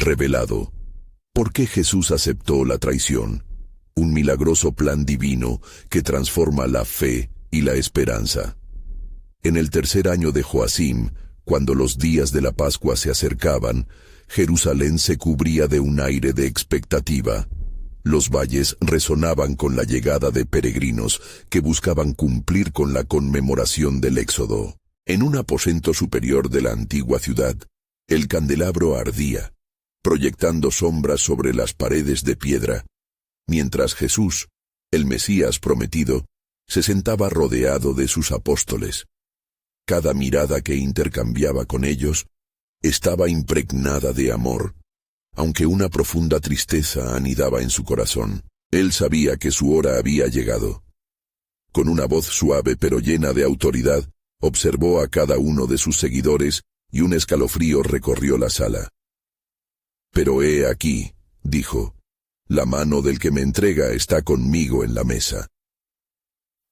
revelado. ¿Por qué Jesús aceptó la traición? Un milagroso plan divino que transforma la fe y la esperanza. En el tercer año de Joacim, cuando los días de la Pascua se acercaban, Jerusalén se cubría de un aire de expectativa. Los valles resonaban con la llegada de peregrinos que buscaban cumplir con la conmemoración del Éxodo. En un aposento superior de la antigua ciudad, el candelabro ardía, proyectando sombras sobre las paredes de piedra, mientras Jesús, el Mesías prometido, se sentaba rodeado de sus apóstoles. Cada mirada que intercambiaba con ellos estaba impregnada de amor, aunque una profunda tristeza anidaba en su corazón. Él sabía que su hora había llegado. Con una voz suave pero llena de autoridad, observó a cada uno de sus seguidores y un escalofrío recorrió la sala. «Pero he aquí», dijo, «la mano del que me entrega está conmigo en la mesa».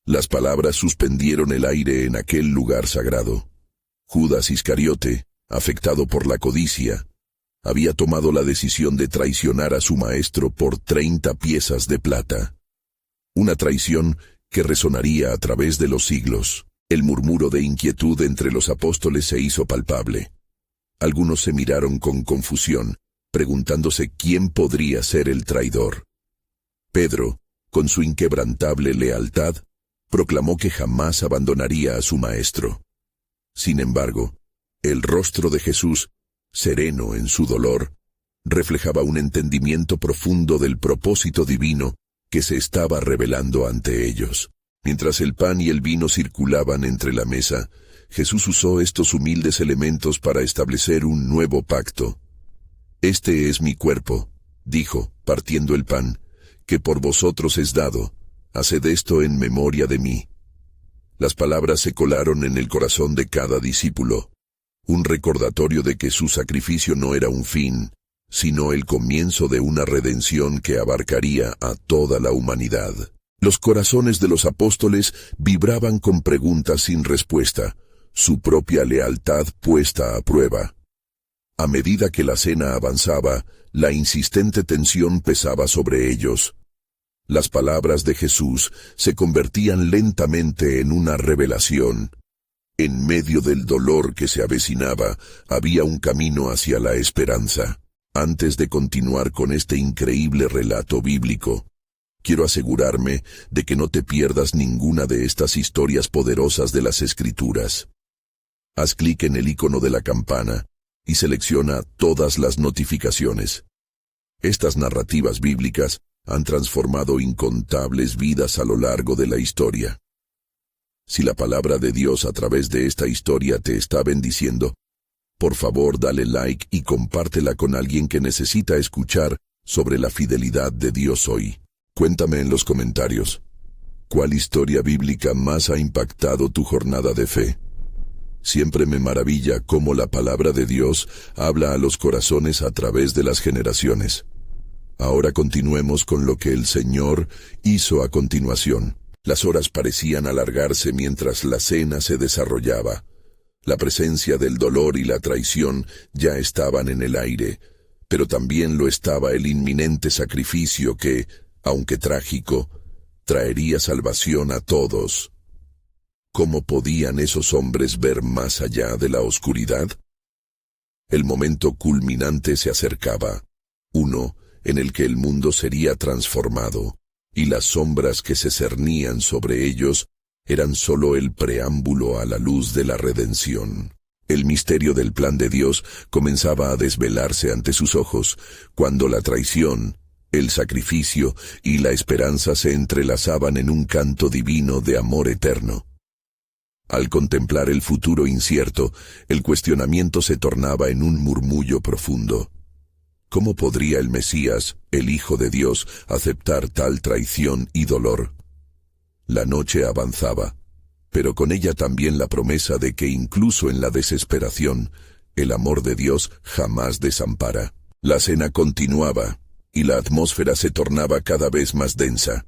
Las palabras suspendieron el aire en aquel lugar sagrado. Judas Iscariote, afectado por la codicia, había tomado la decisión de traicionar a su maestro por 30 piezas de plata. Una traición que resonaría a través de los siglos. El murmuro de inquietud entre los apóstoles se hizo palpable. Algunos se miraron con confusión, preguntándose quién podría ser el traidor. Pedro, con su inquebrantable lealtad, proclamó que jamás abandonaría a su maestro. Sin embargo, el rostro de Jesús, sereno en su dolor, reflejaba un entendimiento profundo del propósito divino que se estaba revelando ante ellos. Mientras el pan y el vino circulaban entre la mesa, Jesús usó estos humildes elementos para establecer un nuevo pacto. «Este es mi cuerpo», dijo, partiendo el pan, «que por vosotros es dado. Haced esto en memoria de mí». Las palabras se colaron en el corazón de cada discípulo, un recordatorio de que su sacrificio no era un fin, sino el comienzo de una redención que abarcaría a toda la humanidad. Los corazones de los apóstoles vibraban con preguntas sin respuesta, su propia lealtad puesta a prueba. A medida que la cena avanzaba, la insistente tensión pesaba sobre ellos. Las palabras de Jesús se convertían lentamente en una revelación. En medio del dolor que se avecinaba, había un camino hacia la esperanza. Antes de continuar con este increíble relato bíblico, quiero asegurarme de que no te pierdas ninguna de estas historias poderosas de las Escrituras. Haz clic en el icono de la campana y selecciona todas las notificaciones. Estas narrativas bíblicas han transformado incontables vidas a lo largo de la historia. Si la palabra de Dios a través de esta historia te está bendiciendo, por favor dale like y compártela con alguien que necesita escuchar sobre la fidelidad de Dios hoy. Cuéntame en los comentarios, ¿cuál historia bíblica más ha impactado tu jornada de fe? Siempre me maravilla cómo la palabra de Dios habla a los corazones a través de las generaciones. Ahora continuemos con lo que el Señor hizo a continuación. Las horas parecían alargarse mientras la cena se desarrollaba. La presencia del dolor y la traición ya estaban en el aire, pero también lo estaba el inminente sacrificio que, aunque trágico, traería salvación a todos. ¿Cómo podían esos hombres ver más allá de la oscuridad? El momento culminante se acercaba, uno en el que el mundo sería transformado, y las sombras que se cernían sobre ellos eran solo el preámbulo a la luz de la redención. El misterio del plan de Dios comenzaba a desvelarse ante sus ojos, cuando la traición, el sacrificio y la esperanza se entrelazaban en un canto divino de amor eterno. Al contemplar el futuro incierto, el cuestionamiento se tornaba en un murmullo profundo. ¿Cómo podría el Mesías, el Hijo de Dios, aceptar tal traición y dolor? La noche avanzaba, pero con ella también la promesa de que incluso en la desesperación, el amor de Dios jamás desampara. La cena continuaba, y la atmósfera se tornaba cada vez más densa.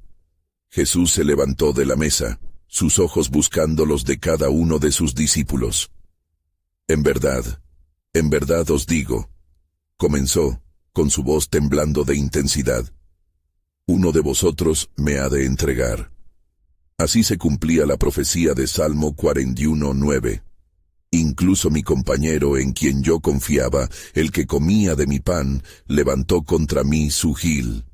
Jesús se levantó de la mesa, sus ojos buscando los de cada uno de sus discípulos. En verdad os digo, comenzó, con su voz temblando de intensidad: «Uno de vosotros me ha de entregar». Así se cumplía la profecía de Salmo 41:9. Incluso mi compañero en quien yo confiaba, el que comía de mi pan, levantó contra mí su gil.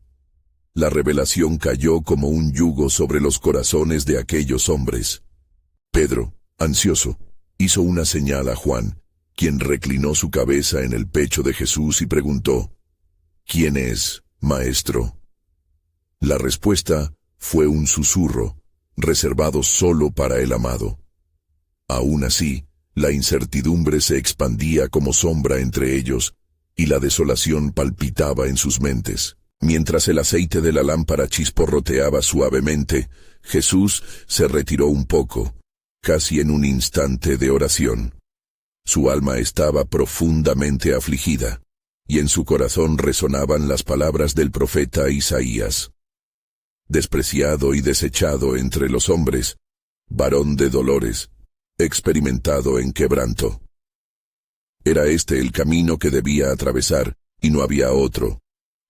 La revelación cayó como un yugo sobre los corazones de aquellos hombres. Pedro, ansioso, hizo una señal a Juan, quien reclinó su cabeza en el pecho de Jesús y preguntó: «¿Quién es, maestro?». La respuesta fue un susurro, reservado solo para el amado. Aún así, la incertidumbre se expandía como sombra entre ellos, y la desolación palpitaba en sus mentes. Mientras el aceite de la lámpara chisporroteaba suavemente, Jesús se retiró un poco, casi en un instante de oración. Su alma estaba profundamente afligida, y en su corazón resonaban las palabras del profeta Isaías: «Despreciado y desechado entre los hombres, varón de dolores, experimentado en quebranto». Era este el camino que debía atravesar, y no había otro,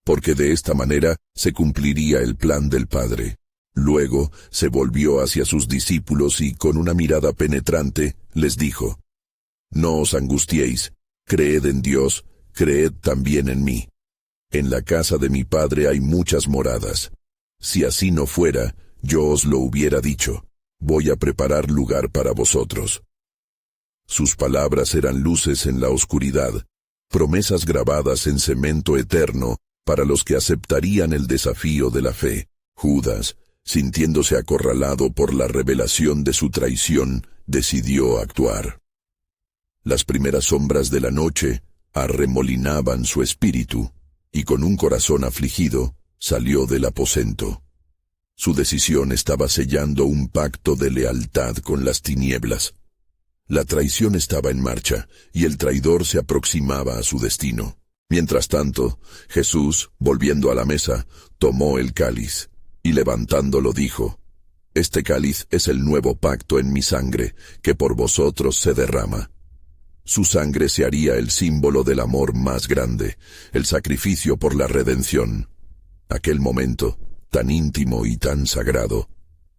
porque de esta manera se cumpliría el plan del Padre. Luego se volvió hacia sus discípulos y con una mirada penetrante les dijo: «No os angustiéis, creed en Dios, creed también en mí. En la casa de mi Padre hay muchas moradas. Si así no fuera, yo os lo hubiera dicho. Voy a preparar lugar para vosotros». Sus palabras eran luces en la oscuridad, promesas grabadas en cemento eterno para los que aceptarían el desafío de la fe. Judas, sintiéndose acorralado por la revelación de su traición, decidió actuar. Las primeras sombras de la noche arremolinaban su espíritu, y con un corazón afligido, salió del aposento. Su decisión estaba sellando un pacto de lealtad con las tinieblas. La traición estaba en marcha, y el traidor se aproximaba a su destino. Mientras tanto, Jesús, volviendo a la mesa, tomó el cáliz, y levantándolo dijo: «Este cáliz es el nuevo pacto en mi sangre, que por vosotros se derrama». Su sangre se haría el símbolo del amor más grande, el sacrificio por la redención. Aquel momento, tan íntimo y tan sagrado,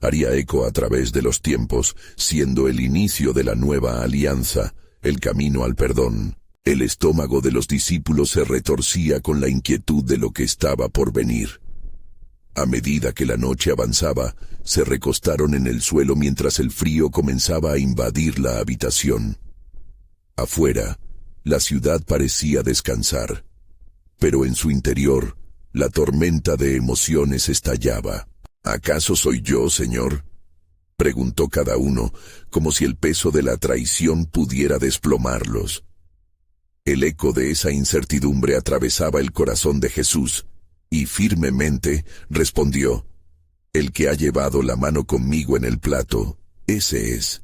haría eco a través de los tiempos, siendo el inicio de la nueva alianza, el camino al perdón. El estómago de los discípulos se retorcía con la inquietud de lo que estaba por venir. A medida que la noche avanzaba, se recostaron en el suelo mientras el frío comenzaba a invadir la habitación. Afuera, la ciudad parecía descansar, pero en su interior, la tormenta de emociones estallaba. «¿Acaso soy yo, Señor?», preguntó cada uno, como si el peso de la traición pudiera desplomarlos. El eco de esa incertidumbre atravesaba el corazón de Jesús, y firmemente respondió: «El que ha llevado la mano conmigo en el plato, ese es».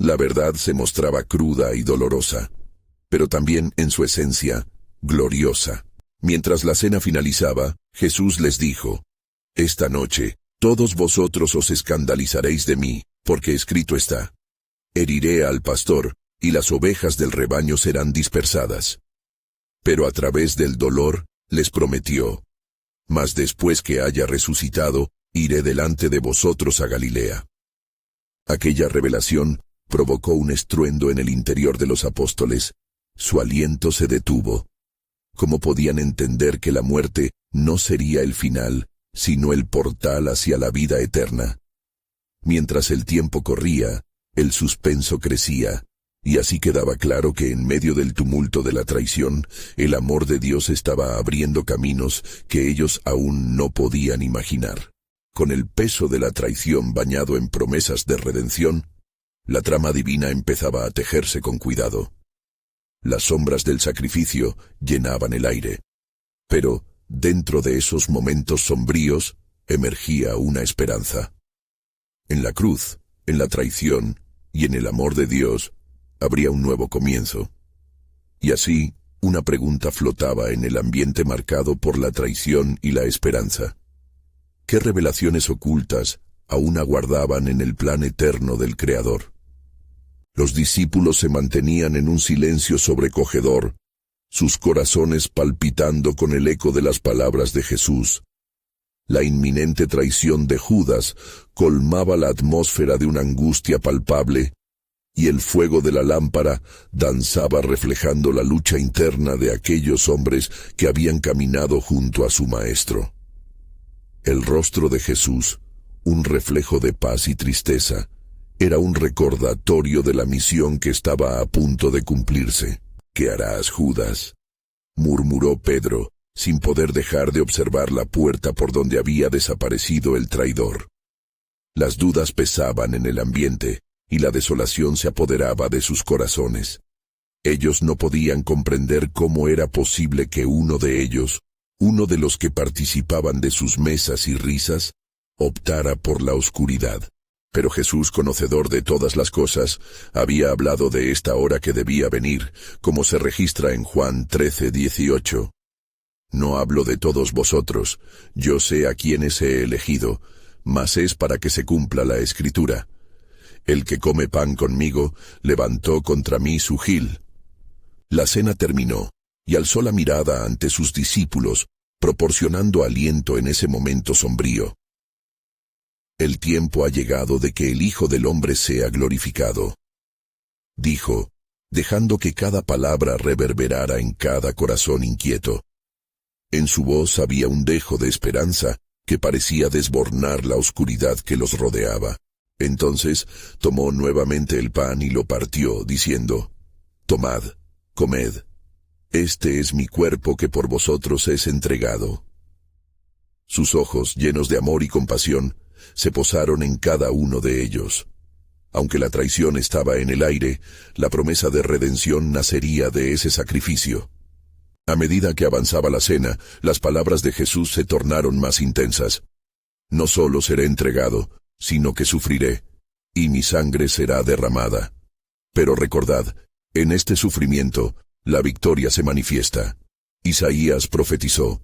La verdad se mostraba cruda y dolorosa, pero también en su esencia, gloriosa. Mientras la cena finalizaba, Jesús les dijo: «Esta noche, todos vosotros os escandalizaréis de mí, porque escrito está: heriré al pastor, y las ovejas del rebaño serán dispersadas». Pero a través del dolor, les prometió: «Mas después que haya resucitado, iré delante de vosotros a Galilea». Aquella revelación provocó un estruendo en el interior de los apóstoles. Su aliento se detuvo. ¿Cómo podían entender que la muerte no sería el final, sino el portal hacia la vida eterna? Mientras el tiempo corría, el suspenso crecía, y así quedaba claro que en medio del tumulto de la traición, el amor de Dios estaba abriendo caminos que ellos aún no podían imaginar. Con el peso de la traición bañado en promesas de redención, la trama divina empezaba a tejerse con cuidado. Las sombras del sacrificio llenaban el aire. Pero, dentro de esos momentos sombríos, emergía una esperanza. En la cruz, en la traición y en el amor de Dios, habría un nuevo comienzo. Y así, una pregunta flotaba en el ambiente marcado por la traición y la esperanza. ¿Qué revelaciones ocultas aún aguardaban en el plan eterno del Creador? Los discípulos se mantenían en un silencio sobrecogedor, sus corazones palpitando con el eco de las palabras de Jesús. La inminente traición de Judas colmaba la atmósfera de una angustia palpable, y el fuego de la lámpara danzaba reflejando la lucha interna de aquellos hombres que habían caminado junto a su Maestro. El rostro de Jesús, un reflejo de paz y tristeza, era un recordatorio de la misión que estaba a punto de cumplirse. «¿Qué harás, Judas?», murmuró Pedro, sin poder dejar de observar la puerta por donde había desaparecido el traidor. Las dudas pesaban en el ambiente, y la desolación se apoderaba de sus corazones. Ellos no podían comprender cómo era posible que uno de ellos, uno de los que participaban de sus mesas y risas, optara por la oscuridad. Pero Jesús, conocedor de todas las cosas, había hablado de esta hora que debía venir, como se registra en Juan 13:18. «No hablo de todos vosotros, yo sé a quienes he elegido, mas es para que se cumpla la Escritura. El que come pan conmigo, levantó contra mí su gil». La cena terminó, y alzó la mirada ante sus discípulos, proporcionando aliento en ese momento sombrío. «El tiempo ha llegado de que el Hijo del Hombre sea glorificado», dijo, dejando que cada palabra reverberara en cada corazón inquieto. En su voz había un dejo de esperanza que parecía desbornar la oscuridad que los rodeaba. Entonces tomó nuevamente el pan y lo partió, diciendo: «Tomad, comed, este es mi cuerpo que por vosotros es entregado». Sus ojos, llenos de amor y compasión, se posaron en cada uno de ellos. Aunque la traición estaba en el aire, la promesa de redención nacería de ese sacrificio. A medida que avanzaba la cena, las palabras de Jesús se tornaron más intensas. «No solo seré entregado, sino que sufriré, y mi sangre será derramada. Pero recordad, en este sufrimiento, la victoria se manifiesta». Isaías profetizó: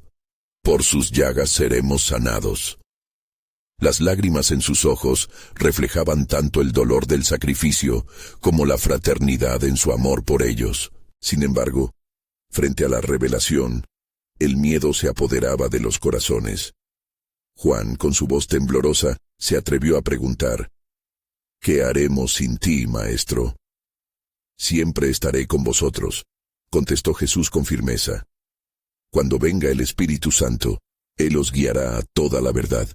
«Por sus llagas seremos sanados». Las lágrimas en sus ojos reflejaban tanto el dolor del sacrificio como la fraternidad en su amor por ellos. Sin embargo, frente a la revelación, el miedo se apoderaba de los corazones. Juan, con su voz temblorosa, se atrevió a preguntar: «¿Qué haremos sin ti, Maestro?». «Siempre estaré con vosotros», contestó Jesús con firmeza. «Cuando venga el Espíritu Santo, Él os guiará a toda la verdad.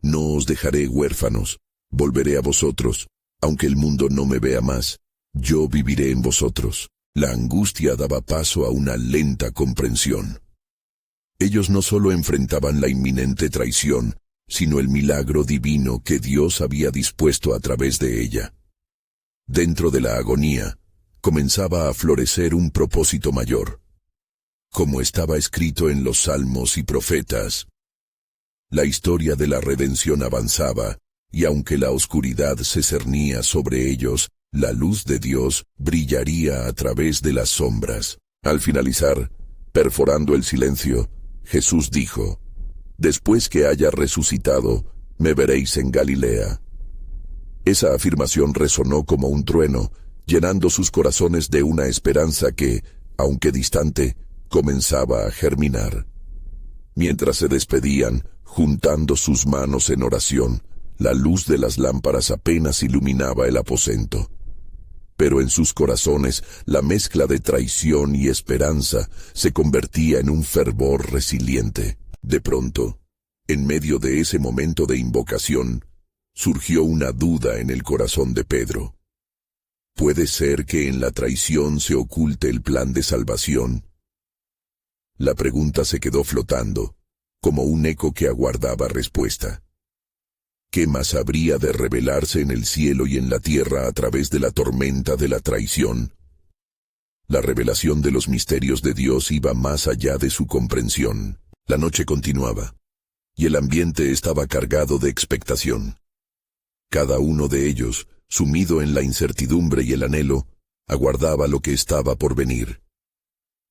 No os dejaré huérfanos, volveré a vosotros, aunque el mundo no me vea más, yo viviré en vosotros». La angustia daba paso a una lenta comprensión. Ellos no solo enfrentaban la inminente traición, sino el milagro divino que Dios había dispuesto a través de ella. Dentro de la agonía, comenzaba a florecer un propósito mayor. Como estaba escrito en los Salmos y Profetas, la historia de la redención avanzaba, y aunque la oscuridad se cernía sobre ellos, la luz de Dios brillaría a través de las sombras. Al finalizar, perforando el silencio, Jesús dijo: «Después que haya resucitado, me veréis en Galilea». Esa afirmación resonó como un trueno, llenando sus corazones de una esperanza que, aunque distante, comenzaba a germinar. Mientras se despedían, juntando sus manos en oración, la luz de las lámparas apenas iluminaba el aposento. Pero en sus corazones la mezcla de traición y esperanza se convertía en un fervor resiliente. De pronto, en medio de ese momento de invocación, surgió una duda en el corazón de Pedro. ¿Puede ser que en la traición se oculte el plan de salvación? La pregunta se quedó flotando, como un eco que aguardaba respuesta. ¿Qué más habría de revelarse en el cielo y en la tierra a través de la tormenta de la traición? La revelación de los misterios de Dios iba más allá de su comprensión. La noche continuaba, y el ambiente estaba cargado de expectación. Cada uno de ellos, sumido en la incertidumbre y el anhelo, aguardaba lo que estaba por venir.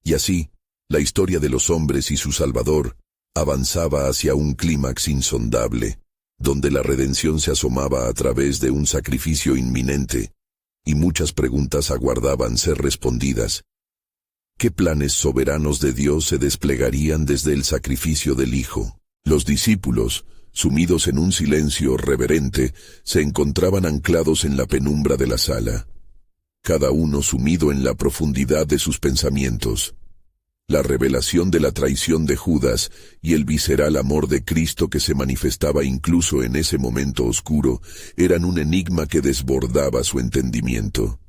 Y así, la historia de los hombres y su Salvador avanzaba hacia un clímax insondable, donde la redención se asomaba a través de un sacrificio inminente, y muchas preguntas aguardaban ser respondidas. ¿Qué planes soberanos de Dios se desplegarían desde el sacrificio del Hijo? Los discípulos, sumidos en un silencio reverente, se encontraban anclados en la penumbra de la sala, cada uno sumido en la profundidad de sus pensamientos. La revelación de la traición de Judas y el visceral amor de Cristo que se manifestaba incluso en ese momento oscuro eran un enigma que desbordaba su entendimiento.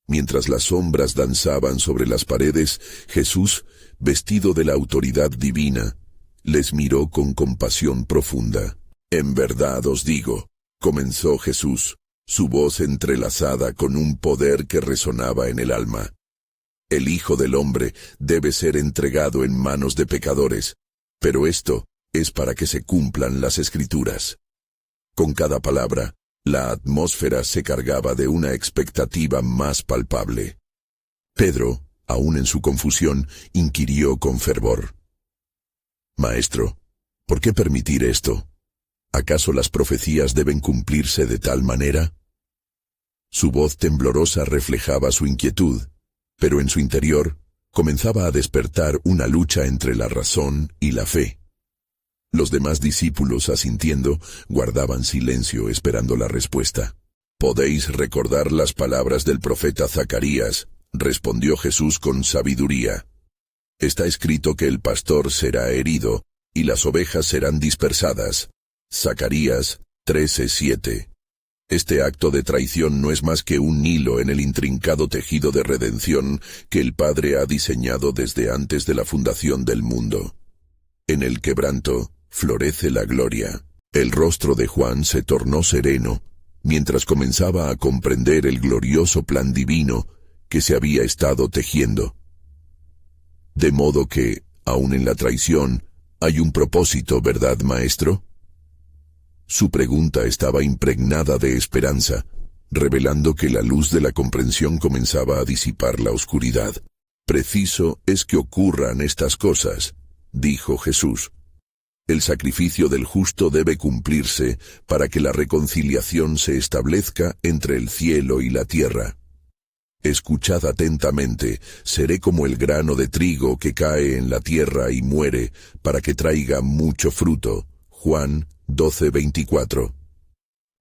Mientras las sombras danzaban sobre las paredes, Jesús, vestido de la autoridad divina, les miró con compasión profunda. «En verdad os digo», comenzó Jesús, su voz entrelazada con un poder que resonaba en el alma. «El Hijo del Hombre debe ser entregado en manos de pecadores, pero esto es para que se cumplan las Escrituras». Con cada palabra, la atmósfera se cargaba de una expectativa más palpable. Pedro, aún en su confusión, inquirió con fervor: «Maestro, ¿por qué permitir esto? ¿Acaso las profecías deben cumplirse de tal manera?». Su voz temblorosa reflejaba su inquietud, pero en su interior comenzaba a despertar una lucha entre la razón y la fe. Los demás discípulos, asintiendo, guardaban silencio esperando la respuesta. «Podéis recordar las palabras del profeta Zacarías», respondió Jesús con sabiduría. «Está escrito que el pastor será herido y las ovejas serán dispersadas». Zacarías 13:7. Este acto de traición no es más que un hilo en el intrincado tejido de redención que el Padre ha diseñado desde antes de la fundación del mundo. En el quebranto florece la gloria. El rostro de Juan se tornó sereno, mientras comenzaba a comprender el glorioso plan divino que se había estado tejiendo. «De modo que, aun en la traición, hay un propósito, ¿verdad, maestro?». Su pregunta estaba impregnada de esperanza, revelando que la luz de la comprensión comenzaba a disipar la oscuridad. «Preciso es que ocurran estas cosas», dijo Jesús. «El sacrificio del justo debe cumplirse para que la reconciliación se establezca entre el cielo y la tierra. Escuchad atentamente, seré como el grano de trigo que cae en la tierra y muere, para que traiga mucho fruto». Juan 12:24.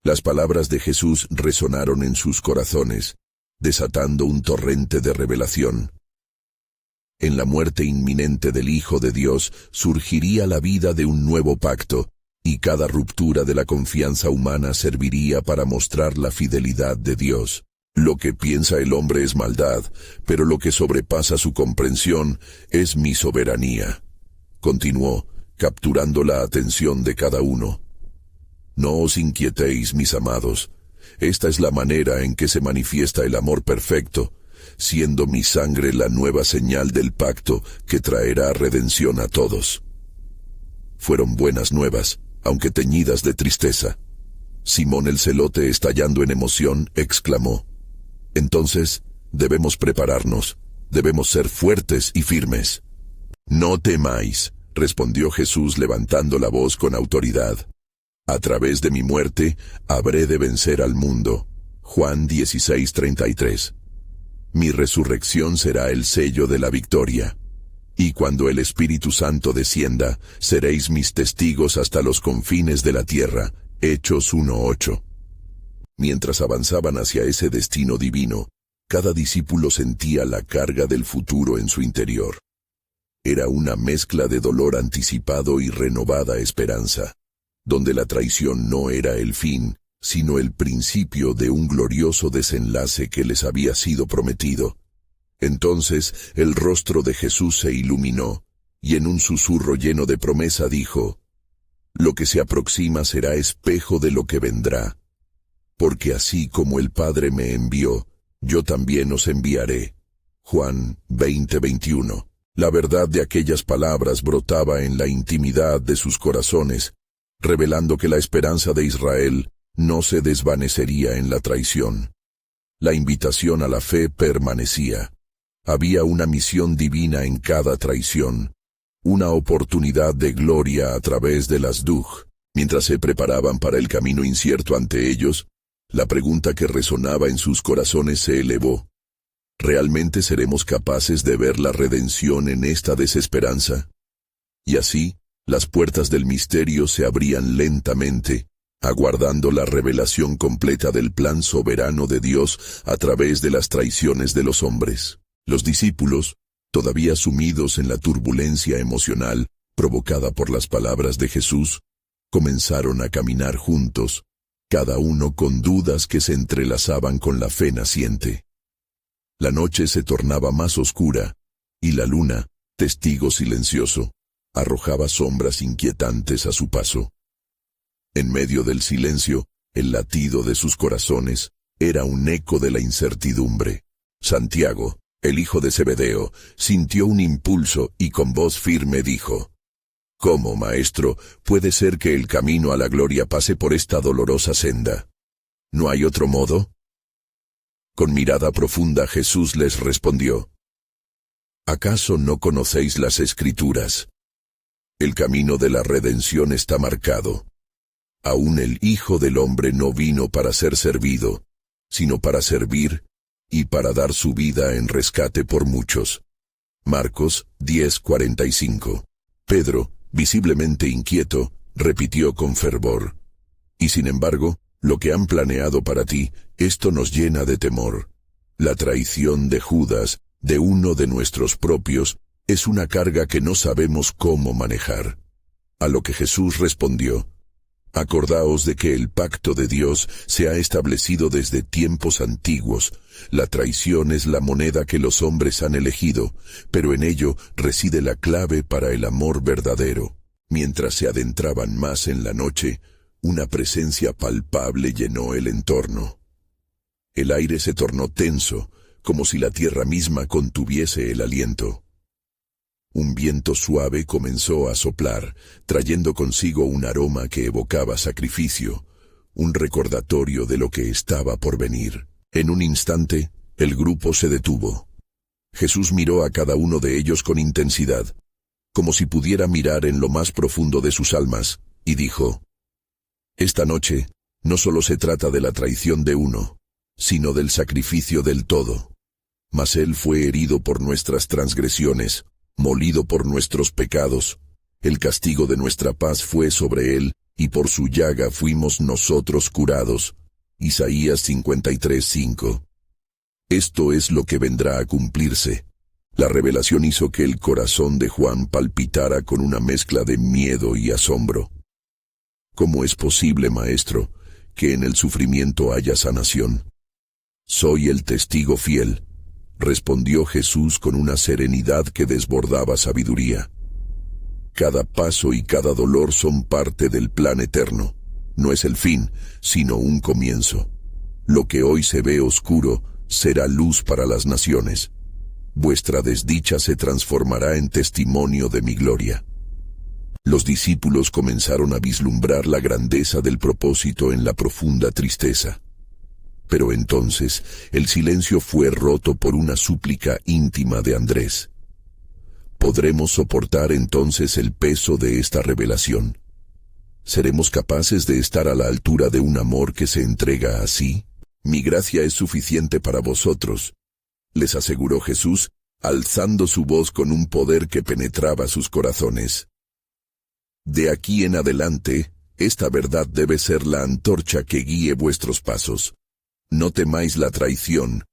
Las palabras de Jesús resonaron en sus corazones, desatando un torrente de revelación. En la muerte inminente del Hijo de Dios surgiría la vida de un nuevo pacto, y cada ruptura de la confianza humana serviría para mostrar la fidelidad de Dios. «Lo que piensa el hombre es maldad, pero lo que sobrepasa su comprensión es mi soberanía», continuó, capturando la atención de cada uno. «No os inquietéis, mis amados. Esta es la manera en que se manifiesta el amor perfecto, siendo mi sangre la nueva señal del pacto que traerá redención a todos». Fueron buenas nuevas, aunque teñidas de tristeza. Simón el celote, estallando en emoción, exclamó: «Entonces, debemos prepararnos, debemos ser fuertes y firmes». «No temáis», respondió Jesús levantando la voz con autoridad. «A través de mi muerte, habré de vencer al mundo». Juan 16:33. «Mi resurrección será el sello de la victoria. Y cuando el Espíritu Santo descienda, seréis mis testigos hasta los confines de la tierra». Hechos 1:8. Mientras avanzaban hacia ese destino divino, cada discípulo sentía la carga del futuro en su interior. Era una mezcla de dolor anticipado y renovada esperanza, donde la traición no era el fin, sino el principio de un glorioso desenlace que les había sido prometido. Entonces el rostro de Jesús se iluminó, y en un susurro lleno de promesa dijo: «Lo que se aproxima será espejo de lo que vendrá. Porque así como el Padre me envió, yo también os enviaré». Juan 20:21. La verdad de aquellas palabras brotaba en la intimidad de sus corazones, revelando que la esperanza de Israel no se desvanecería en la traición. La invitación a la fe permanecía. Había una misión divina en cada traición, una oportunidad de gloria a través de las Duj. Mientras se preparaban para el camino incierto ante ellos, la pregunta que resonaba en sus corazones se elevó: ¿Realmente seremos capaces de ver la redención en esta desesperanza? Y así, las puertas del misterio se abrían lentamente, aguardando la revelación completa del plan soberano de Dios a través de las traiciones de los hombres. Los discípulos, todavía sumidos en la turbulencia emocional provocada por las palabras de Jesús, comenzaron a caminar juntos, cada uno con dudas que se entrelazaban con la fe naciente. La noche se tornaba más oscura, y la luna, testigo silencioso, arrojaba sombras inquietantes a su paso. En medio del silencio, el latido de sus corazones era un eco de la incertidumbre. Santiago, el hijo de Zebedeo, sintió un impulso y con voz firme dijo: «¿Cómo, maestro, puede ser que el camino a la gloria pase por esta dolorosa senda? ¿No hay otro modo?» Con mirada profunda Jesús les respondió: «¿Acaso no conocéis las Escrituras? El camino de la redención está marcado. Aún el Hijo del Hombre no vino para ser servido, sino para servir y para dar su vida en rescate por muchos». Marcos 10:45. Pedro, visiblemente inquieto, repitió con fervor: «Y sin embargo, lo que han planeado para ti, esto nos llena de temor. La traición de Judas, de uno de nuestros propios, es una carga que no sabemos cómo manejar». A lo que Jesús respondió: «Acordaos de que el pacto de Dios se ha establecido desde tiempos antiguos. La traición es la moneda que los hombres han elegido, pero en ello reside la clave para el amor verdadero». Mientras se adentraban más en la noche, una presencia palpable llenó el entorno. El aire se tornó tenso, como si la tierra misma contuviese el aliento. Un viento suave comenzó a soplar, trayendo consigo un aroma que evocaba sacrificio, un recordatorio de lo que estaba por venir. En un instante, el grupo se detuvo. Jesús miró a cada uno de ellos con intensidad, como si pudiera mirar en lo más profundo de sus almas, y dijo: «Esta noche, no solo se trata de la traición de uno, sino del sacrificio del todo. Mas Él fue herido por nuestras transgresiones, molido por nuestros pecados. El castigo de nuestra paz fue sobre Él, y por su llaga fuimos nosotros curados». Isaías 53:5. Esto es lo que vendrá a cumplirse. La revelación hizo que el corazón de Juan palpitara con una mezcla de miedo y asombro. «¿Cómo es posible, maestro, que en el sufrimiento haya sanación?» «Soy el testigo fiel», respondió Jesús con una serenidad que desbordaba sabiduría. «Cada paso y cada dolor son parte del plan eterno. No es el fin, sino un comienzo. Lo que hoy se ve oscuro será luz para las naciones. Vuestra desdicha se transformará en testimonio de mi gloria». Los discípulos comenzaron a vislumbrar la grandeza del propósito en la profunda tristeza. Pero entonces el silencio fue roto por una súplica íntima de Andrés. ¿Podremos soportar entonces el peso de esta revelación? ¿Seremos capaces de estar a la altura de un amor que se entrega así? «Mi gracia es suficiente para vosotros», les aseguró Jesús, alzando su voz con un poder que penetraba sus corazones. «De aquí en adelante, esta verdad debe ser la antorcha que guíe vuestros pasos. No temáis la traición,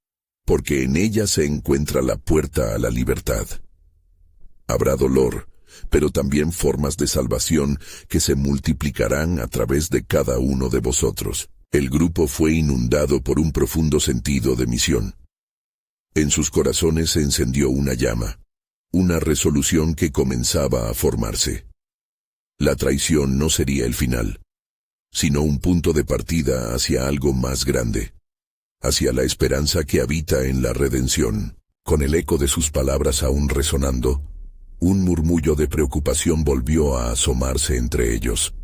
porque en ella se encuentra la puerta a la libertad. Habrá dolor, pero también formas de salvación que se multiplicarán a través de cada uno de vosotros». El grupo fue inundado por un profundo sentido de misión. En sus corazones se encendió una llama, una resolución que comenzaba a formarse. La traición no sería el final, sino un punto de partida hacia algo más grande, hacia la esperanza que habita en la redención. Con el eco de sus palabras aún resonando, un murmullo de preocupación volvió a asomarse entre ellos.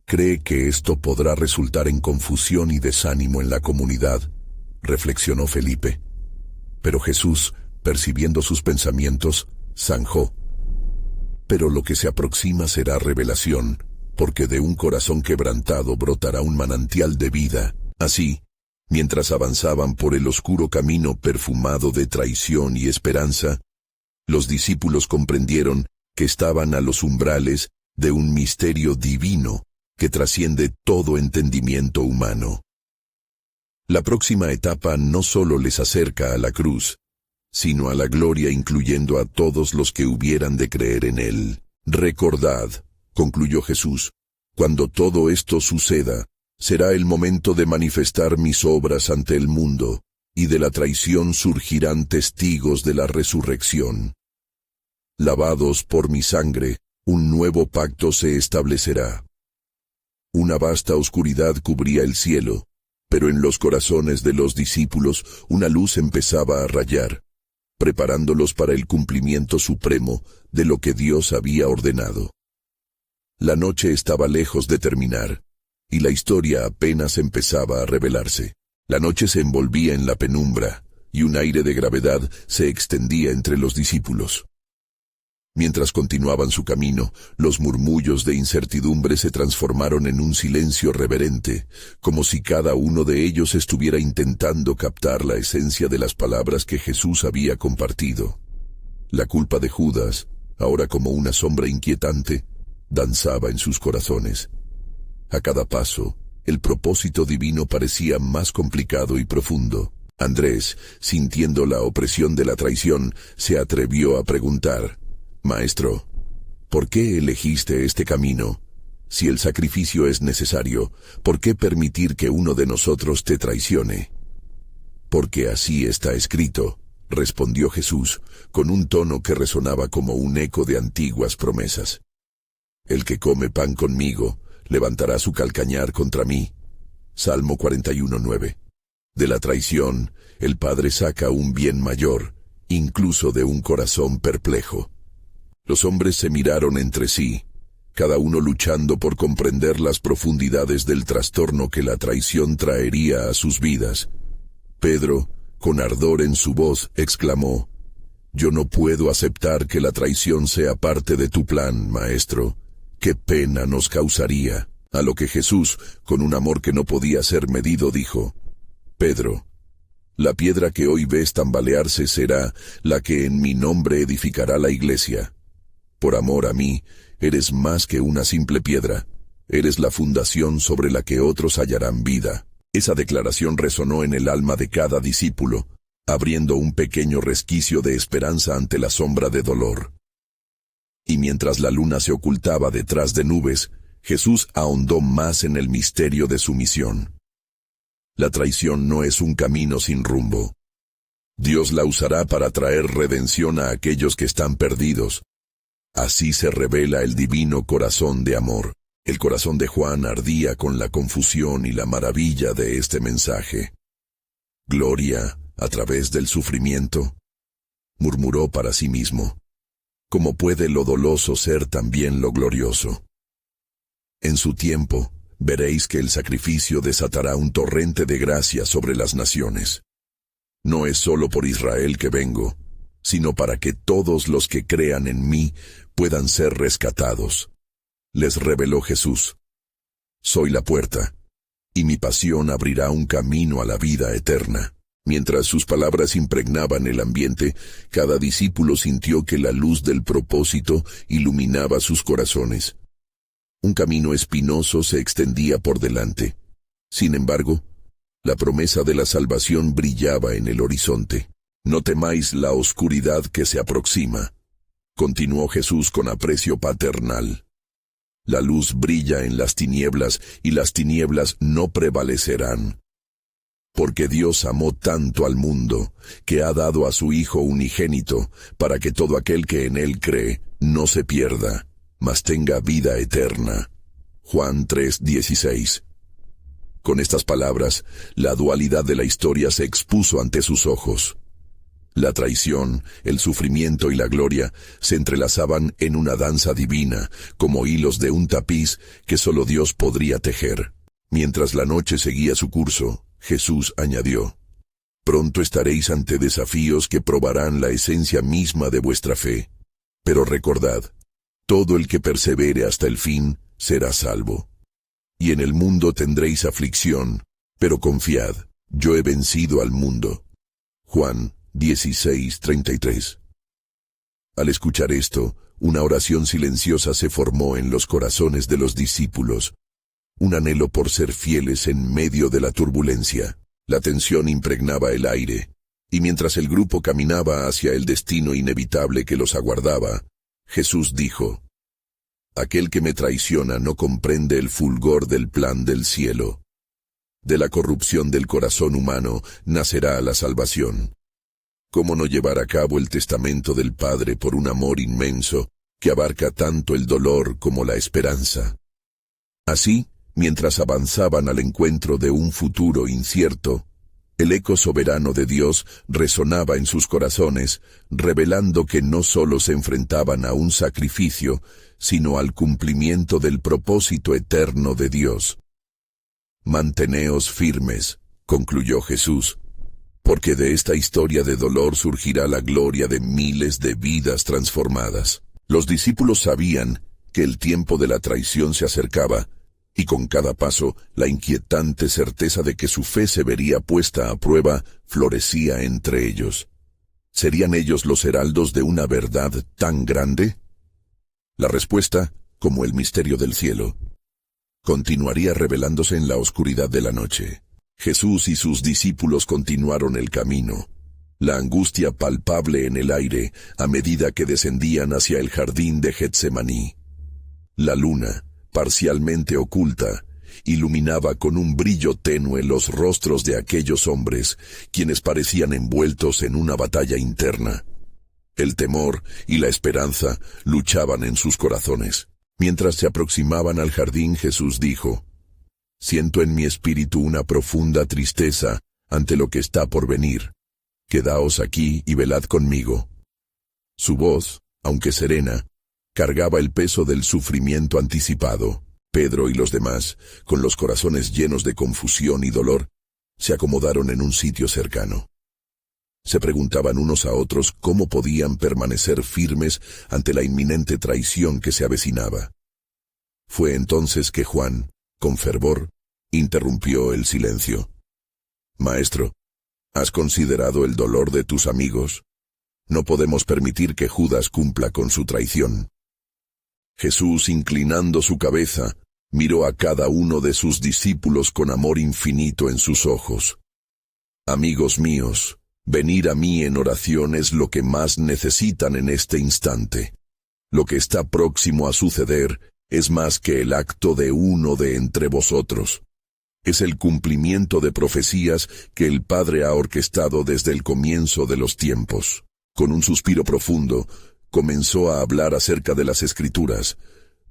«¿Cree que esto podrá resultar en confusión y desánimo en la comunidad?», reflexionó Felipe. Pero Jesús, percibiendo sus pensamientos, zanjó: «Pero lo que se aproxima será revelación, porque de un corazón quebrantado brotará un manantial de vida». Así, Mientras avanzaban por el oscuro camino perfumado de traición y esperanza, los discípulos comprendieron que estaban a los umbrales de un misterio divino que trasciende todo entendimiento humano. La próxima etapa no solo les acerca a la cruz, sino a la gloria, incluyendo a todos los que hubieran de creer en él. Recordad, concluyó Jesús, cuando todo esto suceda, será el momento de manifestar mis obras ante el mundo, y de la traición surgirán testigos de la resurrección. Lavados por mi sangre, un nuevo pacto se establecerá. Una vasta oscuridad cubría el cielo, pero en los corazones de los discípulos una luz empezaba a rayar, preparándolos para el cumplimiento supremo de lo que Dios había ordenado. La noche estaba lejos de terminar, y la historia apenas empezaba a revelarse. La noche se envolvía en la penumbra, y un aire de gravedad se extendía entre los discípulos. Mientras continuaban su camino, los murmullos de incertidumbre se transformaron en un silencio reverente, como si cada uno de ellos estuviera intentando captar la esencia de las palabras que Jesús había compartido. La culpa de Judas, ahora como una sombra inquietante, danzaba en sus corazones. A cada paso, el propósito divino parecía más complicado y profundo. Andrés, sintiendo la opresión de la traición, se atrevió a preguntar: «Maestro, ¿por qué elegiste este camino? Si el sacrificio es necesario, ¿por qué permitir que uno de nosotros te traicione?» «Porque así está escrito», respondió Jesús, con un tono que resonaba como un eco de antiguas promesas. «El que come pan conmigo, levantará su calcañar contra mí». Salmo 41:9. De la traición, el Padre saca un bien mayor, incluso de un corazón perplejo. Los hombres se miraron entre sí, cada uno luchando por comprender las profundidades del trastorno que la traición traería a sus vidas. Pedro, con ardor en su voz, exclamó: «Yo no puedo aceptar que la traición sea parte de tu plan, Maestro. ¡Qué pena nos causaría!». A lo que Jesús, con un amor que no podía ser medido, dijo: «Pedro, la piedra que hoy ves tambalearse será la que en mi nombre edificará la iglesia. Por amor a mí, eres más que una simple piedra. Eres la fundación sobre la que otros hallarán vida». Esa declaración resonó en el alma de cada discípulo, abriendo un pequeño resquicio de esperanza ante la sombra de dolor. Y mientras la luna se ocultaba detrás de nubes, Jesús ahondó más en el misterio de su misión. La traición no es un camino sin rumbo. Dios la usará para traer redención a aquellos que están perdidos. Así se revela el divino corazón de amor. El corazón de Juan ardía con la confusión y la maravilla de este mensaje. «Gloria a través del sufrimiento», murmuró para sí mismo. «¿Cómo puede lo doloso ser también lo glorioso? En su tiempo, veréis que el sacrificio desatará un torrente de gracia sobre las naciones. No es solo por Israel que vengo, sino para que todos los que crean en mí puedan ser rescatados», les reveló Jesús. «Soy la puerta, y mi pasión abrirá un camino a la vida eterna». Mientras sus palabras impregnaban el ambiente, cada discípulo sintió que la luz del propósito iluminaba sus corazones. Un camino espinoso se extendía por delante. Sin embargo, la promesa de la salvación brillaba en el horizonte. «No temáis la oscuridad que se aproxima», continuó Jesús con aprecio paternal. «La luz brilla en las tinieblas, y las tinieblas no prevalecerán. Porque Dios amó tanto al mundo, que ha dado a su Hijo unigénito, para que todo aquel que en él cree no se pierda, mas tenga vida eterna». Juan 3:16. Con estas palabras, la dualidad de la historia se expuso ante sus ojos. La traición, el sufrimiento y la gloria se entrelazaban en una danza divina, como hilos de un tapiz que solo Dios podría tejer. Mientras la noche seguía su curso, Jesús añadió: «Pronto estaréis ante desafíos que probarán la esencia misma de vuestra fe. Pero recordad, todo el que persevere hasta el fin será salvo. Y en el mundo tendréis aflicción, pero confiad, Yo he vencido al mundo. Juan 16:33. Al escuchar esto, una oración silenciosa se formó en los corazones de los discípulos, un anhelo por ser fieles en medio de la turbulencia. La tensión impregnaba el aire, y mientras el grupo caminaba hacia el destino inevitable que los aguardaba, Jesús dijo: Aquel que me traiciona no comprende el fulgor del plan del cielo. De la corrupción del corazón humano nacerá la salvación. ¿Cómo no llevar a cabo el testamento del Padre por un amor inmenso que abarca tanto el dolor como la esperanza? Así, mientras avanzaban al encuentro de un futuro incierto, el eco soberano de Dios resonaba en sus corazones, revelando que no solo se enfrentaban a un sacrificio, sino al cumplimiento del propósito eterno de Dios. Manteneos firmes, concluyó Jesús, porque de esta historia de dolor surgirá la gloria de miles de vidas transformadas. Los discípulos sabían que el tiempo de la traición se acercaba, y con cada paso, la inquietante certeza de que su fe se vería puesta a prueba florecía entre ellos. ¿Serían ellos los heraldos de una verdad tan grande? La respuesta, como el misterio del cielo, continuaría revelándose en la oscuridad de la noche. Jesús y sus discípulos continuaron el camino, la angustia palpable en el aire a medida que descendían hacia el jardín de Getsemaní. La luna, parcialmente oculta, iluminaba con un brillo tenue los rostros de aquellos hombres, quienes parecían envueltos en una batalla interna. El temor y la esperanza luchaban en sus corazones. Mientras se aproximaban al jardín, Jesús dijo: Siento en mi espíritu una profunda tristeza ante lo que está por venir. Quedaos aquí y velad conmigo. Su voz, aunque serena, cargaba el peso del sufrimiento anticipado. Pedro y los demás, con los corazones llenos de confusión y dolor, se acomodaron en un sitio cercano. Se preguntaban unos a otros cómo podían permanecer firmes ante la inminente traición que se avecinaba. Fue entonces que Juan, con fervor, interrumpió el silencio. Maestro, ¿has considerado el dolor de tus amigos? No podemos permitir que Judas cumpla con su traición. Jesús, inclinando su cabeza, miró a cada uno de sus discípulos con amor infinito en sus ojos. Amigos míos, venir a mí en oración es lo que más necesitan en este instante. Lo que está próximo a suceder es más que el acto de uno de entre vosotros. Es el cumplimiento de profecías que el Padre ha orquestado desde el comienzo de los tiempos. Con un suspiro profundo, comenzó a hablar acerca de las Escrituras.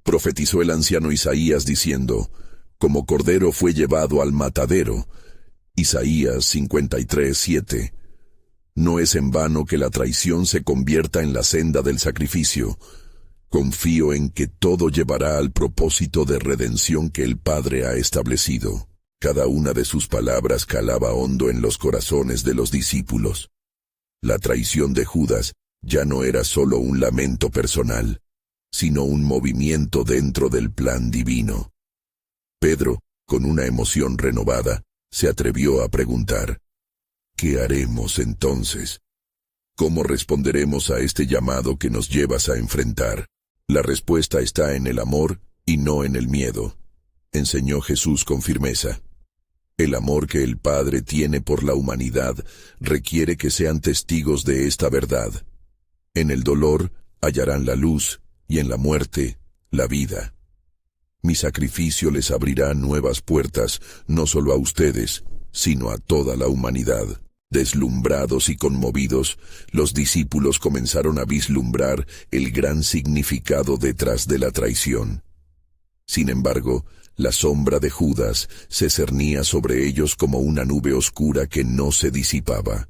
Profetizó el anciano Isaías diciendo: Como cordero fue llevado al matadero. Isaías 53:7. No es en vano que la traición se convierta en la senda del sacrificio. Confío en que todo llevará al propósito de redención que el Padre ha establecido. Cada una de sus palabras calaba hondo en los corazones de los discípulos. La traición de Judas ya no era solo un lamento personal, sino un movimiento dentro del plan divino. Pedro, con una emoción renovada, se atrevió a preguntar: ¿qué haremos entonces? ¿Cómo responderemos a este llamado que nos llevas a enfrentar? La respuesta está en el amor y no en el miedo, enseñó Jesús con firmeza. El amor que el Padre tiene por la humanidad requiere que sean testigos de esta verdad. En el dolor hallarán la luz y en la muerte la vida. Mi sacrificio les abrirá nuevas puertas, no solo a ustedes, sino a toda la humanidad. Deslumbrados y conmovidos, los discípulos comenzaron a vislumbrar el gran significado detrás de la traición. Sin embargo, la sombra de Judas se cernía sobre ellos como una nube oscura que no se disipaba.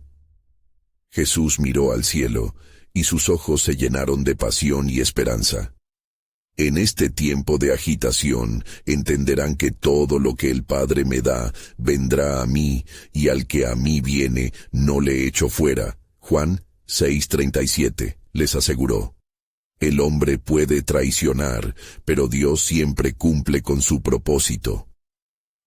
Jesús miró al cielo, y sus ojos se llenaron de pasión y esperanza. En este tiempo de agitación entenderán que todo lo que el Padre me da vendrá a mí, y al que a mí viene no le echo fuera. Juan 6:37 les aseguró. El hombre puede traicionar, pero Dios siempre cumple con su propósito.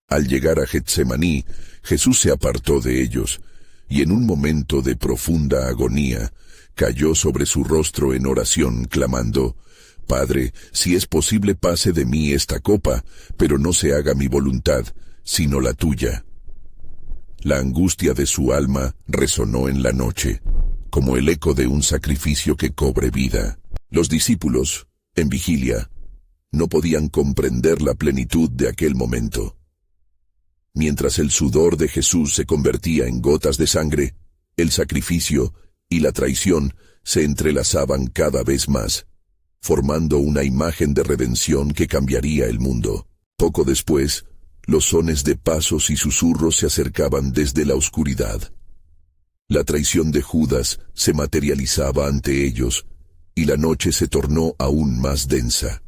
Al llegar a Getsemaní, Jesús se apartó de ellos, y en un momento de profunda agonía, cayó sobre su rostro en oración, clamando: «Padre, si es posible, pase de mí esta copa, pero no se haga mi voluntad, sino la tuya». La angustia de su alma resonó en la noche, como el eco de un sacrificio que cobre vida. Los discípulos, en vigilia, no podían comprender la plenitud de aquel momento. Mientras el sudor de Jesús se convertía en gotas de sangre, el sacrificio y la traición se entrelazaban cada vez más, formando una imagen de redención que cambiaría el mundo. Poco después, los sones de pasos y susurros se acercaban desde la oscuridad. La traición de Judas se materializaba ante ellos, y la noche se tornó aún más densa.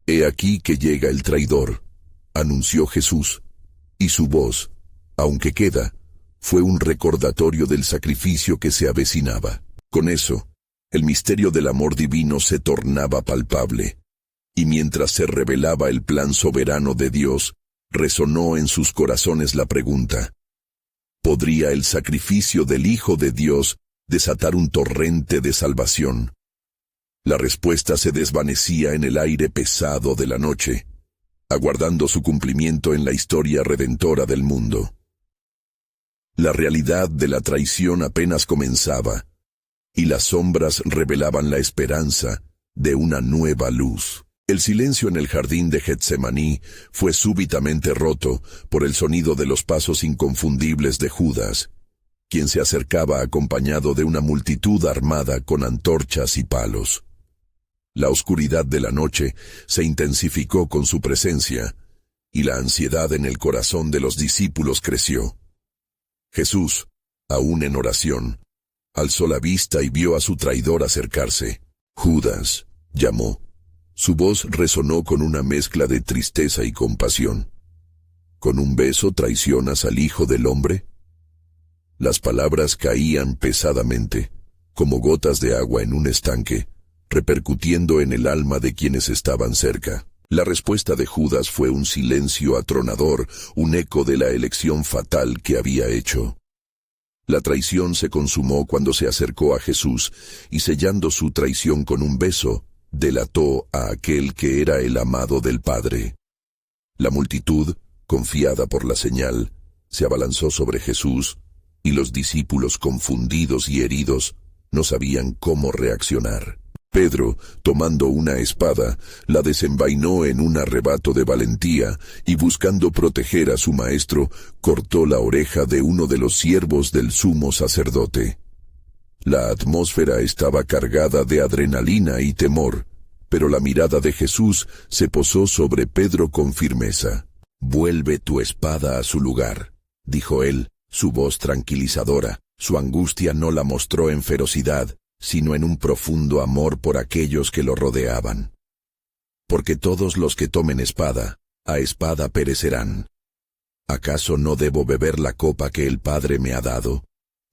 «He aquí que llega el traidor», anunció Jesús, y su voz, aunque queda, fue un recordatorio del sacrificio que se avecinaba. Con eso, el misterio del amor divino se tornaba palpable, y mientras se revelaba el plan soberano de Dios, resonó en sus corazones la pregunta: ¿podría el sacrificio del Hijo de Dios desatar un torrente de salvación? La respuesta se desvanecía en el aire pesado de la noche, aguardando su cumplimiento en la historia redentora del mundo. La realidad de la traición apenas comenzaba, y las sombras revelaban la esperanza de una nueva luz. El silencio en el jardín de Getsemaní fue súbitamente roto por el sonido de los pasos inconfundibles de Judas, quien se acercaba acompañado de una multitud armada con antorchas y palos. La oscuridad de la noche se intensificó con su presencia, y la ansiedad en el corazón de los discípulos creció. Jesús, aún en oración, alzó la vista y vio a su traidor acercarse. «Judas», llamó. Su voz resonó con una mezcla de tristeza y compasión. «¿Con un beso traicionas al Hijo del Hombre?». Las palabras caían pesadamente, como gotas de agua en un estanque, repercutiendo en el alma de quienes estaban cerca. La respuesta de Judas fue un silencio atronador, un eco de la elección fatal que había hecho. La traición se consumó cuando se acercó a Jesús, y sellando su traición con un beso, delató a aquel que era el amado del Padre. La multitud, confiada por la señal, se abalanzó sobre Jesús, y los discípulos, confundidos y heridos, no sabían cómo reaccionar. Pedro, tomando una espada, la desenvainó en un arrebato de valentía, y buscando proteger a su maestro, cortó la oreja de uno de los siervos del sumo sacerdote. La atmósfera estaba cargada de adrenalina y temor, pero la mirada de Jesús se posó sobre Pedro con firmeza. «Vuelve tu espada a su lugar», dijo él, su voz tranquilizadora. Su angustia no la mostró en ferocidad, sino en un profundo amor por aquellos que lo rodeaban. «Porque todos los que tomen espada, a espada perecerán. ¿Acaso no debo beber la copa que el Padre me ha dado?».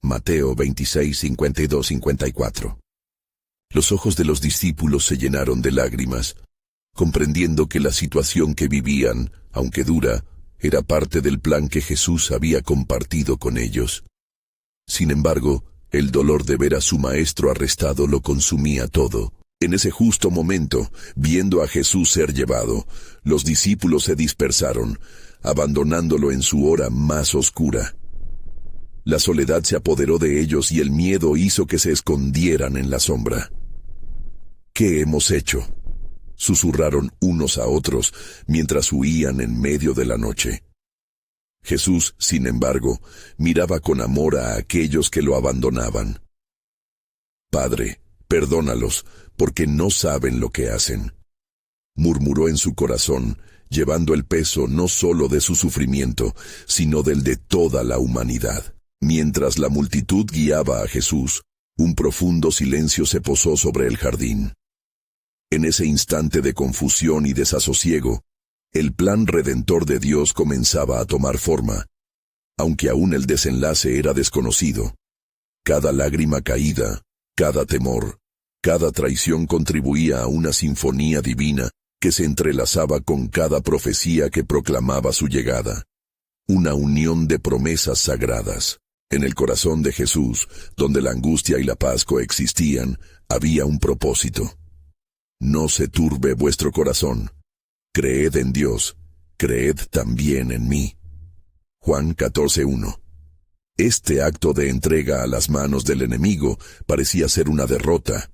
Mateo 26, 52-54. Los ojos de los discípulos se llenaron de lágrimas, comprendiendo que la situación que vivían, aunque dura, era parte del plan que Jesús había compartido con ellos. Sin embargo, el dolor de ver a su maestro arrestado lo consumía todo. En ese justo momento, viendo a Jesús ser llevado, los discípulos se dispersaron, abandonándolo en su hora más oscura. La soledad se apoderó de ellos y el miedo hizo que se escondieran en la sombra. «¿Qué hemos hecho?», susurraron unos a otros mientras huían en medio de la noche. Jesús, sin embargo, miraba con amor a aquellos que lo abandonaban. «Padre, perdónalos, porque no saben lo que hacen», murmuró en su corazón, llevando el peso no solo de su sufrimiento, sino del de toda la humanidad. Mientras la multitud guiaba a Jesús, un profundo silencio se posó sobre el jardín. En ese instante de confusión y desasosiego, el plan redentor de Dios comenzaba a tomar forma, aunque aún el desenlace era desconocido. Cada lágrima caída, cada temor, cada traición contribuía a una sinfonía divina que se entrelazaba con cada profecía que proclamaba su llegada. Una unión de promesas sagradas. En el corazón de Jesús, donde la angustia y la paz coexistían, había un propósito. No se turbe vuestro corazón. Creed en Dios, creed también en mí. Juan 14:1. Este acto de entrega a las manos del enemigo parecía ser una derrota,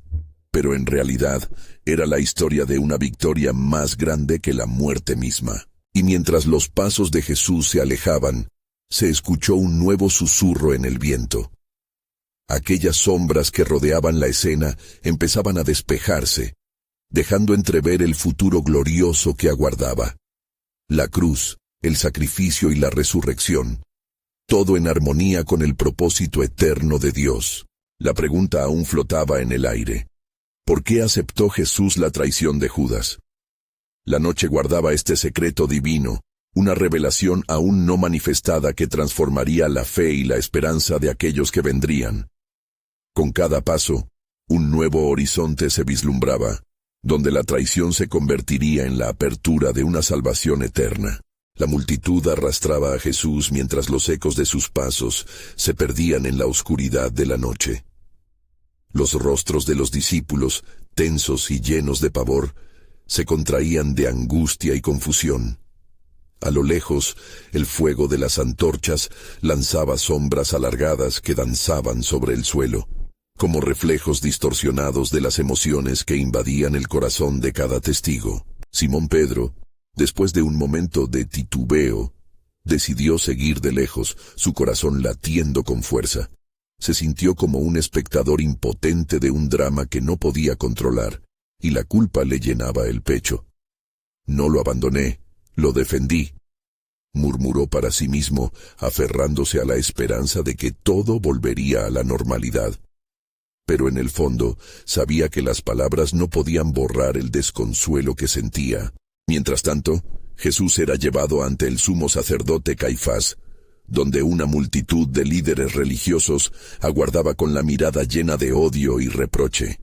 pero en realidad era la historia de una victoria más grande que la muerte misma. Y mientras los pasos de Jesús se alejaban, se escuchó un nuevo susurro en el viento. Aquellas sombras que rodeaban la escena empezaban a despejarse, dejando entrever el futuro glorioso que aguardaba. La cruz, el sacrificio y la resurrección, todo en armonía con el propósito eterno de Dios. La pregunta aún flotaba en el aire. ¿Por qué aceptó Jesús la traición de Judas? La noche guardaba este secreto divino, una revelación aún no manifestada que transformaría la fe y la esperanza de aquellos que vendrían. Con cada paso, un nuevo horizonte se vislumbraba, donde la traición se convertiría en la apertura de una salvación eterna. La multitud arrastraba a Jesús mientras los ecos de sus pasos se perdían en la oscuridad de la noche. Los rostros de los discípulos, tensos y llenos de pavor, se contraían de angustia y confusión. A lo lejos, el fuego de las antorchas lanzaba sombras alargadas que danzaban sobre el suelo, como reflejos distorsionados de las emociones que invadían el corazón de cada testigo. Simón Pedro, después de un momento de titubeo, decidió seguir de lejos, su corazón latiendo con fuerza. Se sintió como un espectador impotente de un drama que no podía controlar, y la culpa le llenaba el pecho. No lo abandoné, lo defendí, murmuró para sí mismo, aferrándose a la esperanza de que todo volvería a la normalidad. Pero en el fondo sabía que las palabras no podían borrar el desconsuelo que sentía. Mientras tanto, Jesús era llevado ante el sumo sacerdote Caifás, donde una multitud de líderes religiosos aguardaba con la mirada llena de odio y reproche.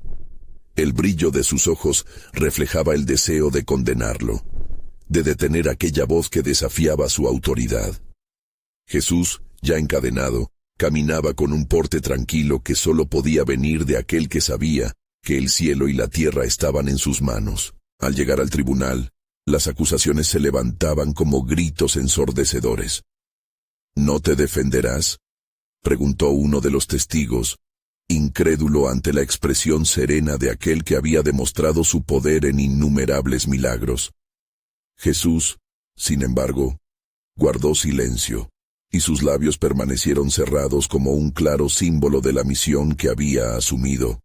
El brillo de sus ojos reflejaba el deseo de condenarlo, de detener aquella voz que desafiaba su autoridad. Jesús, ya encadenado, caminaba con un porte tranquilo que solo podía venir de aquel que sabía que el cielo y la tierra estaban en sus manos. Al llegar al tribunal, las acusaciones se levantaban como gritos ensordecedores. ¿No te defenderás?, preguntó uno de los testigos, incrédulo ante la expresión serena de aquel que había demostrado su poder en innumerables milagros. Jesús, sin embargo, guardó silencio, y sus labios permanecieron cerrados como un claro símbolo de la misión que había asumido.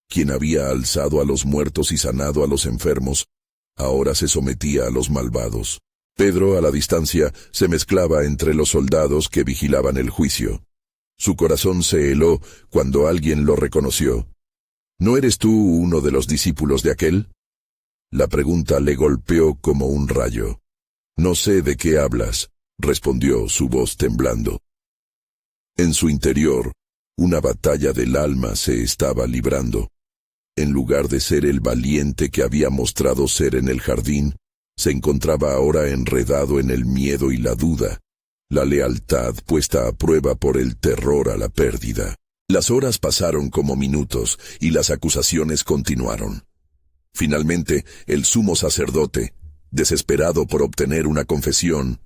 Quien había alzado a los muertos y sanado a los enfermos, ahora se sometía a los malvados. Pedro, a la distancia, se mezclaba entre los soldados que vigilaban el juicio. Su corazón se heló cuando alguien lo reconoció. ¿No eres tú uno de los discípulos de aquel? La pregunta le golpeó como un rayo. No sé de qué hablas, respondió su voz temblando. En su interior, una batalla del alma se estaba librando. En lugar de ser el valiente que había mostrado ser en el jardín, se encontraba ahora enredado en el miedo y la duda, la lealtad puesta a prueba por el terror a la pérdida. Las horas pasaron como minutos y las acusaciones continuaron. Finalmente, el sumo sacerdote, desesperado por obtener una confesión,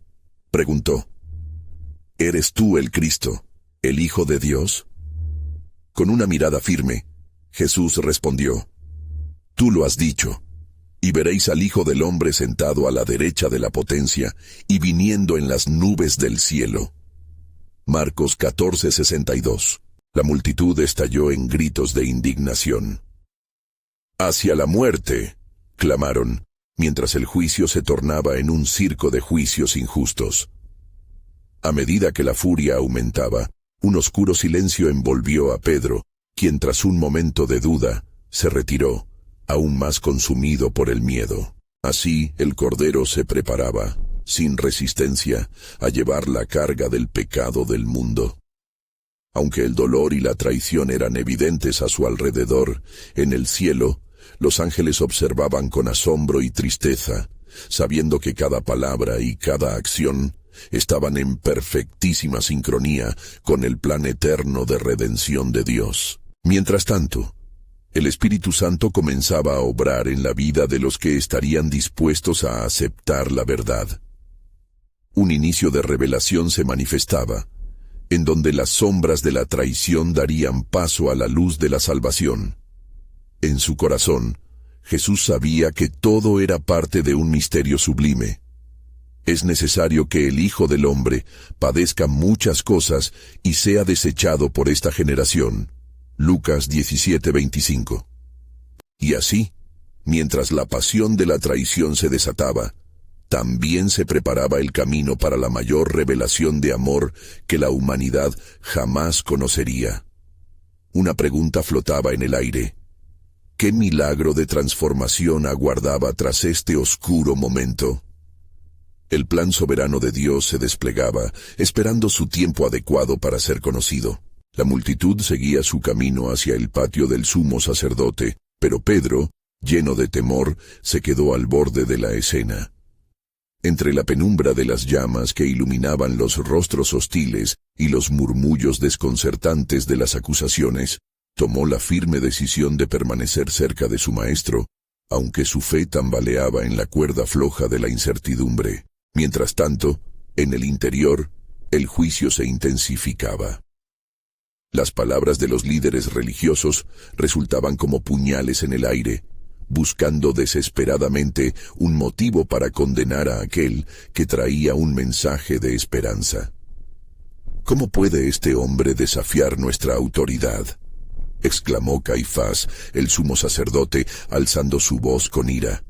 preguntó: ¿Eres tú el Cristo, el Hijo de Dios? Con una mirada firme, Jesús respondió: Tú lo has dicho. Y veréis al Hijo del Hombre sentado a la derecha de la potencia y viniendo en las nubes del cielo. Marcos 14:62. La multitud estalló en gritos de indignación. «¡Hacia la muerte!», clamaron, mientras el juicio se tornaba en un circo de juicios injustos. A medida que la furia aumentaba, un oscuro silencio envolvió a Pedro, quien tras un momento de duda, se retiró, aún más consumido por el miedo. Así el Cordero se preparaba, sin resistencia, a llevar la carga del pecado del mundo. Aunque el dolor y la traición eran evidentes a su alrededor, en el cielo, Los ángeles observaban con asombro y tristeza, sabiendo que cada palabra y cada acción estaban en perfectísima sincronía con el plan eterno de redención de Dios. Mientras tanto, el Espíritu Santo comenzaba a obrar en la vida de los que estarían dispuestos a aceptar la verdad. Un inicio de revelación se manifestaba, en donde las sombras de la traición darían paso a la luz de la salvación. En su corazón, Jesús sabía que todo era parte de un misterio sublime. Es necesario que el Hijo del Hombre padezca muchas cosas y sea desechado por esta generación. Lucas 17:25. Y así, mientras la pasión de la traición se desataba, también se preparaba el camino para la mayor revelación de amor que la humanidad jamás conocería. Una pregunta flotaba en el aire. ¿Qué milagro de transformación aguardaba tras este oscuro momento? El plan soberano de Dios se desplegaba, esperando su tiempo adecuado para ser conocido. La multitud seguía su camino hacia el patio del sumo sacerdote, pero Pedro, lleno de temor, se quedó al borde de la escena. Entre la penumbra de las llamas que iluminaban los rostros hostiles y los murmullos desconcertantes de las acusaciones, tomó la firme decisión de permanecer cerca de su maestro, aunque su fe tambaleaba en la cuerda floja de la incertidumbre. Mientras tanto, en el interior, el juicio se intensificaba. Las palabras de los líderes religiosos resultaban como puñales en el aire, buscando desesperadamente un motivo para condenar a aquel que traía un mensaje de esperanza. ¿Cómo puede este hombre desafiar nuestra autoridad?, exclamó Caifás, el sumo sacerdote, alzando su voz con ira.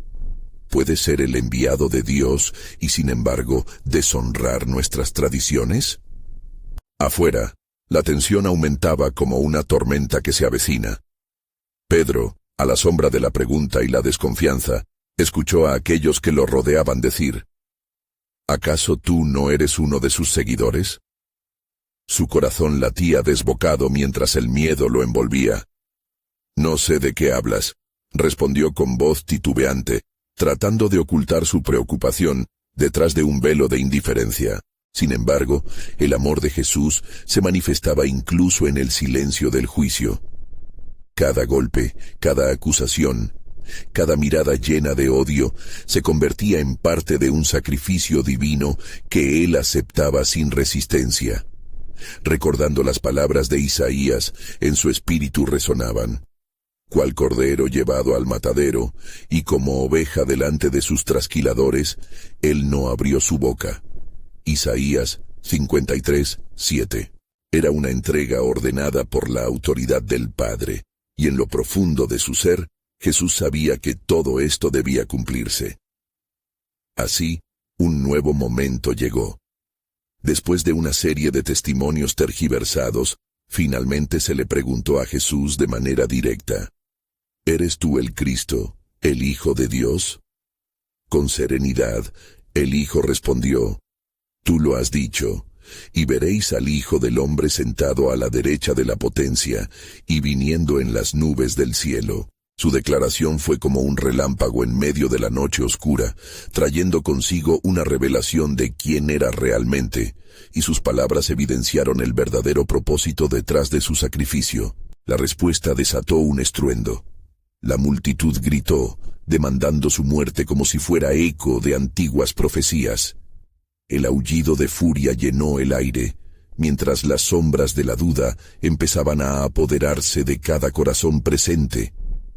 ¿Puede ser el enviado de Dios y, sin embargo, deshonrar nuestras tradiciones? Afuera, la tensión aumentaba como una tormenta que se avecina. Pedro, a la sombra de la pregunta y la desconfianza, escuchó a aquellos que lo rodeaban decir: ¿acaso tú no eres uno de sus seguidores? Su corazón latía desbocado mientras el miedo lo envolvía. No sé de qué hablas, respondió con voz titubeante, tratando de ocultar su preocupación detrás de un velo de indiferencia. Sin embargo, el amor de Jesús se manifestaba incluso en el silencio del juicio. Cada golpe, cada acusación, cada mirada llena de odio se convertía en parte de un sacrificio divino que él aceptaba sin resistencia. Recordando las palabras de Isaías, en su espíritu resonaban: cual cordero llevado al matadero, y como oveja delante de sus trasquiladores, él no abrió su boca. Isaías 53:7. Era una entrega ordenada por la autoridad del Padre, y en lo profundo de su ser, Jesús sabía que todo esto debía cumplirse. Así, un nuevo momento llegó. Después de una serie de testimonios tergiversados, finalmente se le preguntó a Jesús de manera directa: ¿eres tú el Cristo, el Hijo de Dios? Con serenidad, el Hijo respondió: tú lo has dicho, y veréis al Hijo del Hombre sentado a la derecha de la potencia, y viniendo en las nubes del cielo. Su declaración fue como un relámpago en medio de la noche oscura, trayendo consigo una revelación de quién era realmente, y sus palabras evidenciaron el verdadero propósito detrás de su sacrificio. La respuesta desató un estruendo. La multitud gritó, demandando su muerte como si fuera eco de antiguas profecías. El aullido de furia llenó el aire, mientras las sombras de la duda empezaban a apoderarse de cada corazón presente,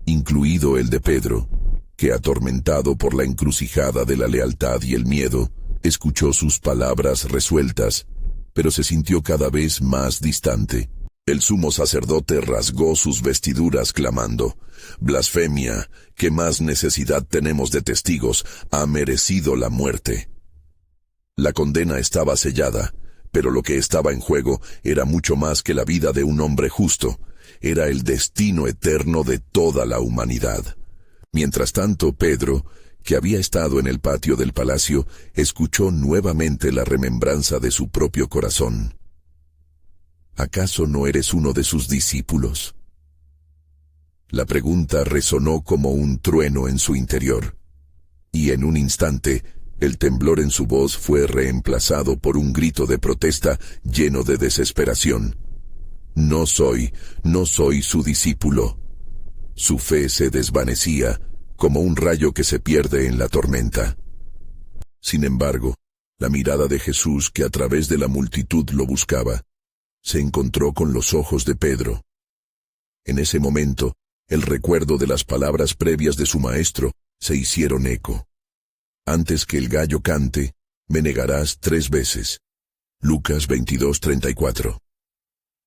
incluido el de Pedro, que, atormentado por la encrucijada de la lealtad y el miedo, escuchó sus palabras resueltas, pero se sintió cada vez más distante. El sumo sacerdote rasgó sus vestiduras clamando: «¡Blasfemia! ¿Qué más necesidad tenemos de testigos? Ha merecido la muerte». La condena estaba sellada, pero lo que estaba en juego era mucho más que la vida de un hombre justo. Era el destino eterno de toda la humanidad. Mientras tanto, Pedro, que había estado en el patio del palacio, escuchó nuevamente la remembranza de su propio corazón. ¿Acaso no eres uno de sus discípulos? La pregunta resonó como un trueno en su interior. Y en un instante, el temblor en su voz fue reemplazado por un grito de protesta lleno de desesperación. No soy su discípulo. Su fe se desvanecía, como un rayo que se pierde en la tormenta. Sin embargo, la mirada de Jesús, que a través de la multitud lo buscaba, se encontró con los ojos de Pedro. En ese momento, el recuerdo de las palabras previas de su maestro se hicieron eco. Antes que el gallo cante, me negarás 3 veces. Lucas 22:34.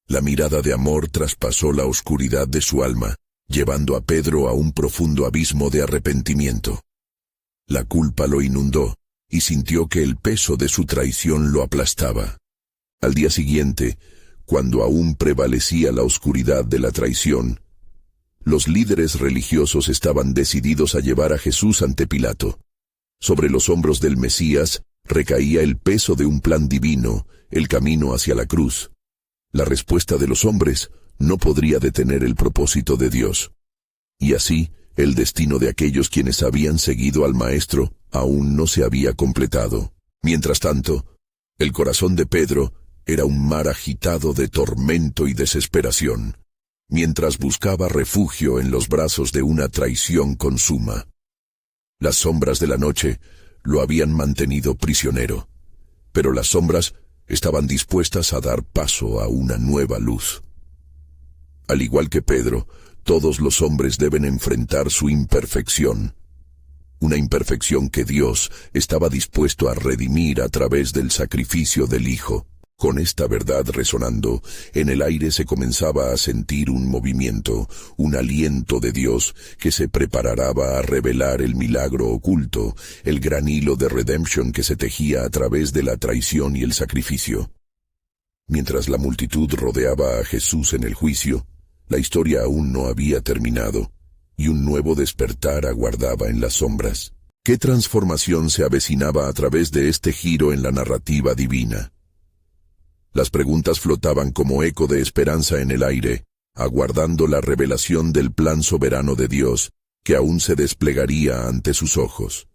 La mirada de amor traspasó la oscuridad de su alma, llevando a Pedro a un profundo abismo de arrepentimiento. La culpa lo inundó, y sintió que el peso de su traición lo aplastaba. Al día siguiente, cuando aún prevalecía la oscuridad de la traición, los líderes religiosos estaban decididos a llevar a Jesús ante Pilato. Sobre los hombros del Mesías recaía el peso de un plan divino, el camino hacia la cruz. La respuesta de los hombres no podría detener el propósito de Dios. Y así, el destino de aquellos quienes habían seguido al Maestro aún no se había completado. Mientras tanto, el corazón de Pedro era un mar agitado de tormento y desesperación, mientras buscaba refugio en los brazos de una traición consuma. Las sombras de la noche lo habían mantenido prisionero, pero las sombras estaban dispuestas a dar paso a una nueva luz. Al igual que Pedro, todos los hombres deben enfrentar su imperfección, una imperfección que Dios estaba dispuesto a redimir a través del sacrificio del Hijo. Con esta verdad resonando, en el aire se comenzaba a sentir un movimiento, un aliento de Dios que se preparaba a revelar el milagro oculto, el gran hilo de redemption que se tejía a través de la traición y el sacrificio. Mientras la multitud rodeaba a Jesús en el juicio, la historia aún no había terminado, y un nuevo despertar aguardaba en las sombras. ¿Qué transformación se avecinaba a través de este giro en la narrativa divina? Las preguntas flotaban como eco de esperanza en el aire, aguardando la revelación del plan soberano de Dios, que aún se desplegaría ante sus ojos.